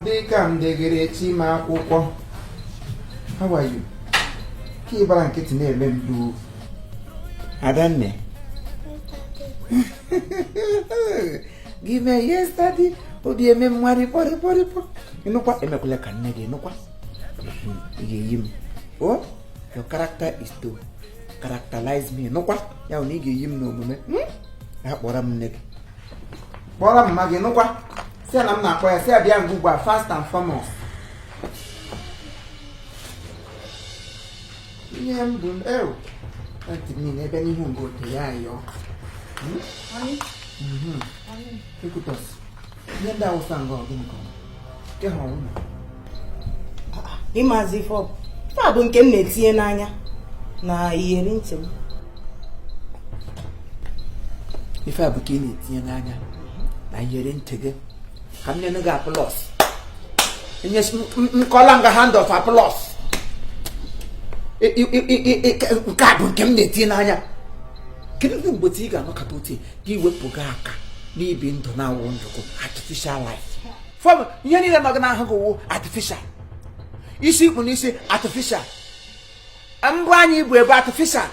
Dịka degere chima akwụkwọ. How are you? Ka ịbara nkịtị na-eme mdu. Adanne. Give me yesterday. Odi eme mwari pori. Inukwa emekwele ka nne gị inukwa. Igeyim. Oh, your character is to characterize me. Inukwa. Ya uni igeyim no omume. Ya kpọrọ m nne gị. Kpọrọ mma gị inukwa. Si na m na-akpọ ya si abịa ngwugwa first and foremost. Ihe m bụ ew. Ati mi n'ebe n'ihu mbụ ote ya ayọ. Ekutos. Ihe ndị awụsa nga ọgụ nke ọma. Ke ha ọnwụ. Ịmazi fọ. Fa bụ nke m na-etinye n'anya na iyeri ntị m. Ife a bụ ka ị na-etinye n'anya na iyeri ntị gị. Ka m nene gị apụlọs. Enye nkọla nga hand of apụlọs. Nke a bụ nke m na-etinye n'anya. Kedu mgbe ị ga-anọkọta otu gị wepụ gị aka n'ibi ndụ na-awụ ndụkụ artificial life. Fọm ihe niile nọ gị n'ahụ gị wụ artificial. Isi ikpu n'isi artificial. Mbụ anyị bụ ebe artificial.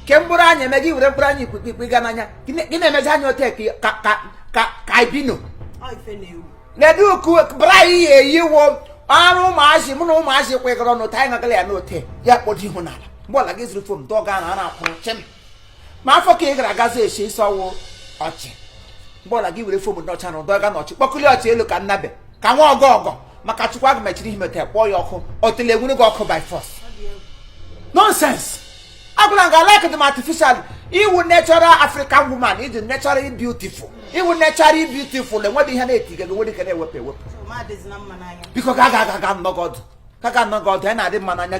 Ke mkpụrụ anyị eme gị were mkpụrụ anyị ikpikpi ga n'anya. Gị na-emezi anya ote ka ibino. Ledu oku bra ihe eyiwo ọrụ ụmụazị mụ na ụmụazị kwegoro n'ote anyị nagala ya n'ote ya kpọdo ihu n'ala. Mgbe ọla gị zuru fom dọga na ara akwụrụ chim. Ma afọ ka ị gara agazi eshi isi ọwụ ọchị. Mgbe ọla gị were fom n'ọcha na dọga n'ọchị kpọkụli ọchị elu ka nnabe ka nwa ọgọ maka Chukwu agụ mechiri ihe mete kpọọ ya ọkụ otele egwuru gị ọkụ by force. Nonsense. Agwụla nga like them artificial. Iwu natural African woman is naturally beautiful. Iwu naturally beautiful. And what they have to what they can ewepụ. Because gaga no God. Gaga no God. And I didn't mananya.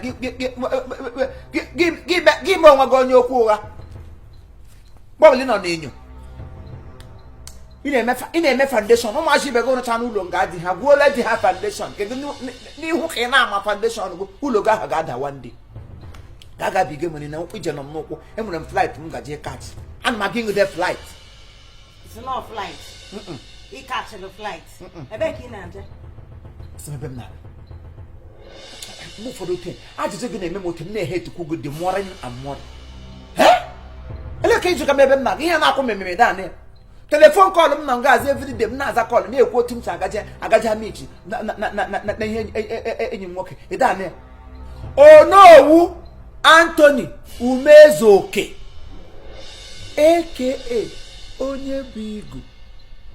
Give me one go nyo kuga. Bobli no ninyo. In a foundation. No matter if you go to channel longa, they have go let have foundation. Ni who can am foundation who loga gada one day. Gaga big money now, we don't know. And when flight, Munga catch. And my king with that flight. It's not a flight. He catch the flight. I beg you, Nanja. Some of them now. Move for the thing. I just give them what they hate to cook the morning and morning. Eh? I look at you come back now. Here now come me down there. Telephone call them now, guys. Every day, Naza call me. Quote him, Agaja meet you. Na oh no! Anthony Umezoke aka Onye Bigu